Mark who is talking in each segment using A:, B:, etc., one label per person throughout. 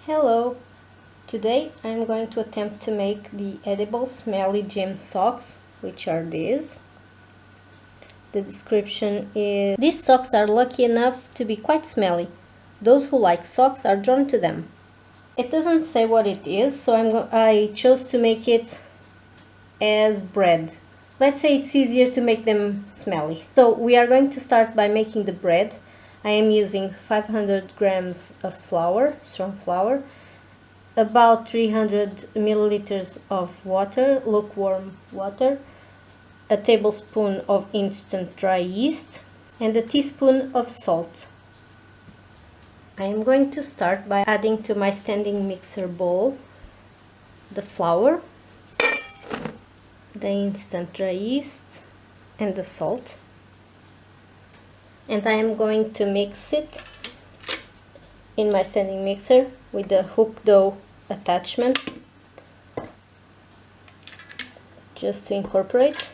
A: Hello! Today I'm going to attempt to make the Edible Smelly Gym Socks, which are these. The description is: these socks are lucky enough to be quite smelly. Those who like socks are drawn to them. It doesn't say what it is, so I chose to make it as bread. Let's say it's easier to make them smelly. So we are going to start by making the bread. I am using 500 grams of flour, strong flour, about 300 milliliters of water, lukewarm water, a tablespoon of instant dry yeast, and a teaspoon of salt. I am going to start by adding to my standing mixer bowl the flour, the instant dry yeast, and the salt. And I am going to mix it in my standing mixer with the hook dough attachment, just to incorporate.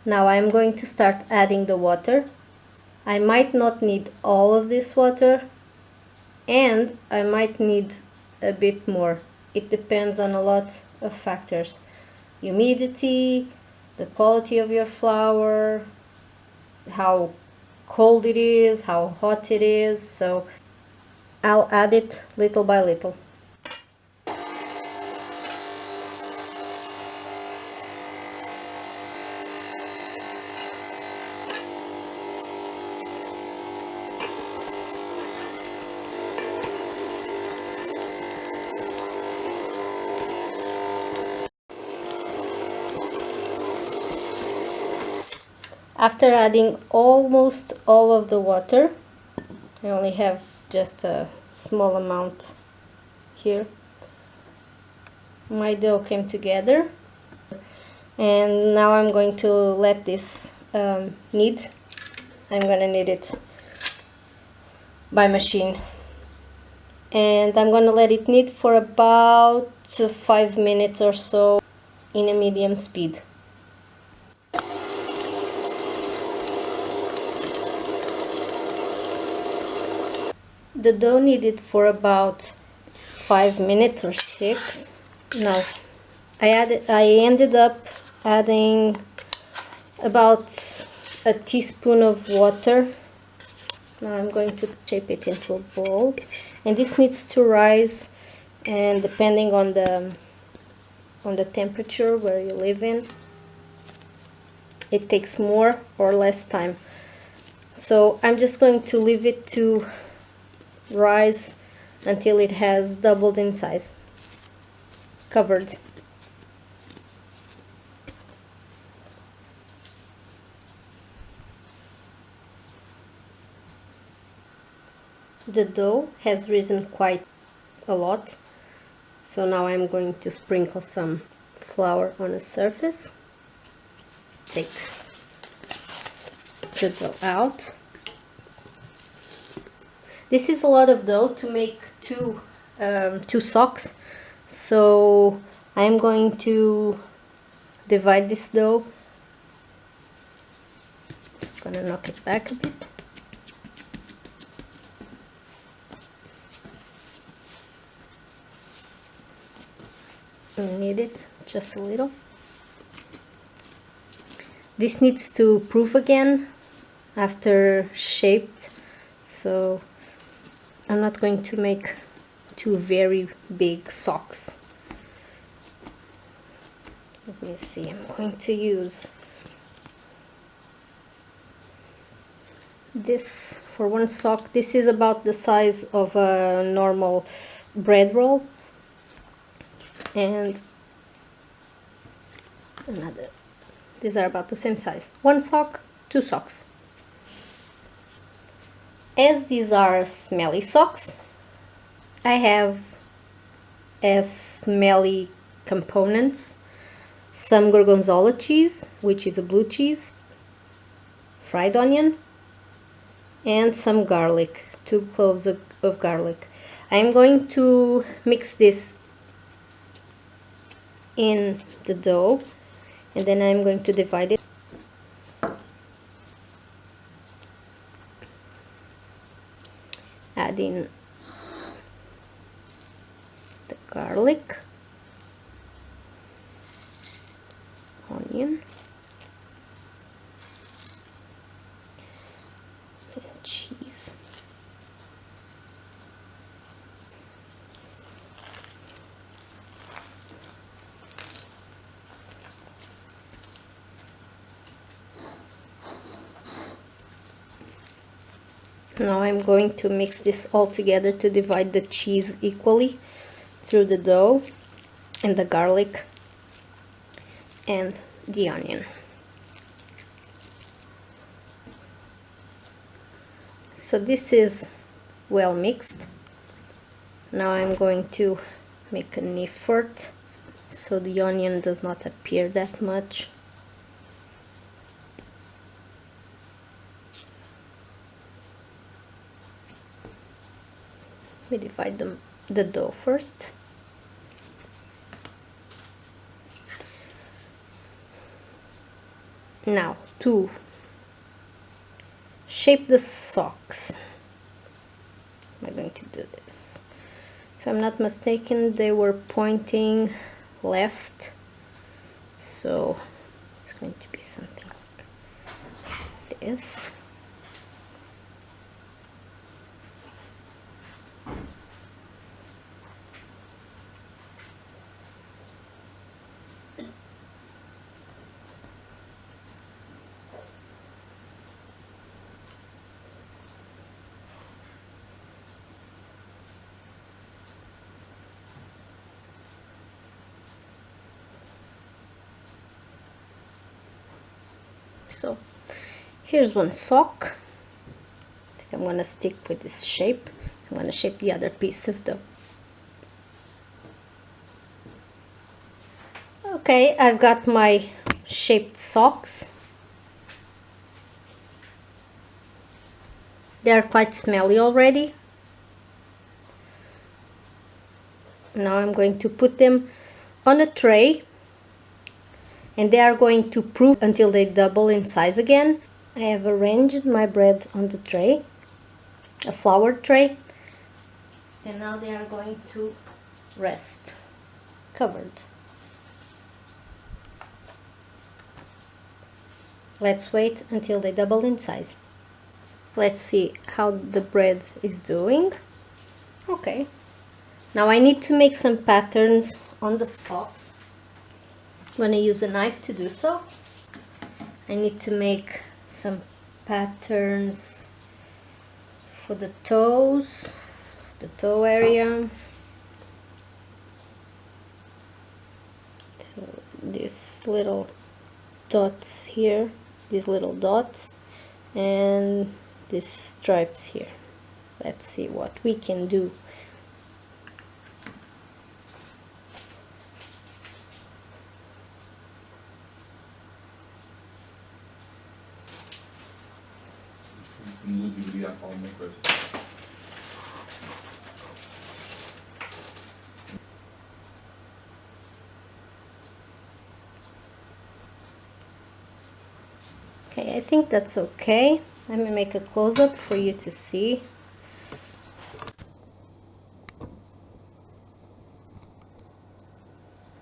A: Now I am going to start adding the water. I might not need all of this water, and I might need a bit more. It depends on a lot of factors: humidity, the quality of your flour, how cold it is, how hot it is, so I'll add it little by little. After adding almost all of the water, I only have just a small amount here, my dough came together, and now I'm going to let this knead. I'm gonna knead it by machine, and I'm gonna let it knead for about 5 minutes or so in a medium speed. The dough kneaded for about 5 minutes or 6. No, I ended up adding about a teaspoon of water. Now I'm going to shape it into a ball, and this needs to rise, and depending on the temperature where you live in, it takes more or less time. So I'm just going to leave it to rise until it has doubled in size, covered. The dough has risen quite a lot, so now I'm going to sprinkle some flour on the surface. Take the dough out. This is a lot of dough to make two socks, so I'm going to divide this dough. Just gonna knock it back a bit. And knead it just a little. This needs to proof again after shaped, so I'm not going to make two very big socks. Let me see, I'm going to use this for one sock. This is about the size of a normal bread roll, and another. These are about the same size. One sock, two socks. As these are smelly socks, I have as smelly components some gorgonzola cheese, which is a blue cheese, fried onion, and some garlic, 2 cloves of garlic. I'm going to mix this in the dough, and then I'm going to divide it. Add in the garlic, onion, and cheese. Now I'm going to mix this all together to divide the cheese equally through the dough and the garlic and the onion. So this is well mixed. Now I'm going to make an effort so the onion does not appear that much. We divide the dough first. Now to shape the socks, am I going to do this? If I'm not mistaken, they were pointing left, so it's going to be something like this. So here's one sock. I think I'm going to stick with this shape. I'm going to shape the other piece of dough. Okay, I've got my shaped socks. They are quite smelly already. Now I'm going to put them on a tray, and they are going to proof until they double in size again. I have arranged my bread on the tray, a flour tray, and now they are going to rest covered. Let's wait until they double in size. Let's see how the bread is doing. Okay, now I need to make some patterns on the socks. I'm going to use a knife to do so. I need to make some patterns for the toes, the toe area. So these little dots here, these little dots, and these stripes here. Let's see what we can do. Okay, I think that's okay. Let me make a close-up for you to see.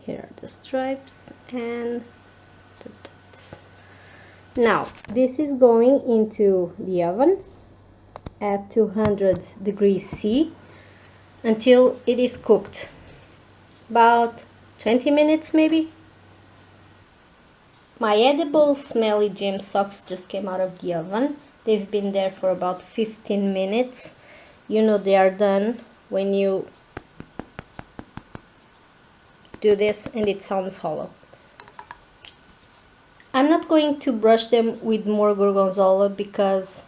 A: Here are the stripes and the dots. Now, this is going into the oven at 200 degrees C until it is cooked. About 20 minutes maybe. My Edible Smelly Gym Socks just came out of the oven. They've been there for about 15 minutes. You know they are done when you do this and it sounds hollow. I'm not going to brush them with more gorgonzola because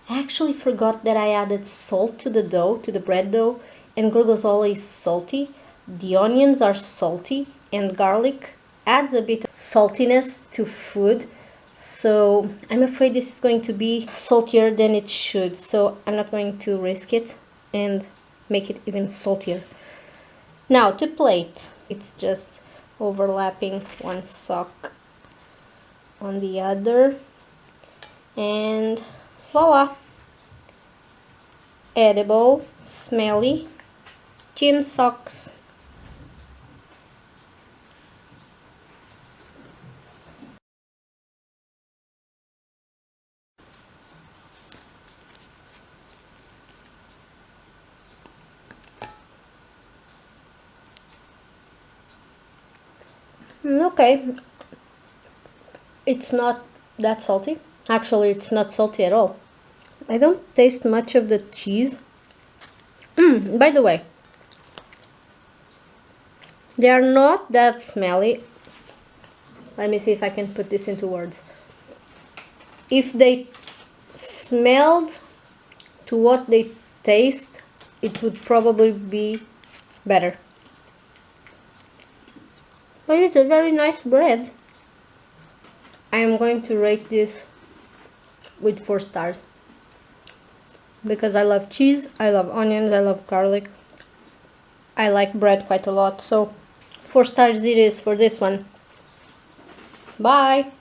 A: I actually forgot that I added salt to the dough, to the bread dough, and gorgonzola is salty. The onions are salty, and garlic adds a bit of saltiness to food, so I'm afraid this is going to be saltier than it should, so I'm not going to risk it and make it even saltier. Now to plate, it's just overlapping one sock on the other, and voila! Edible Smelly Gym Socks. Okay, it's not that salty. Actually, it's not salty at all. I don't taste much of the cheese. By the way, they are not that smelly. Let me see if I can put this into words. If they smelled to what they taste, it would probably be better. But it's a very nice bread. I am going to rate this with 4 stars. Because I love cheese, I love onions, I love garlic. I like bread quite a lot, so 4 stars it is for this one. Bye!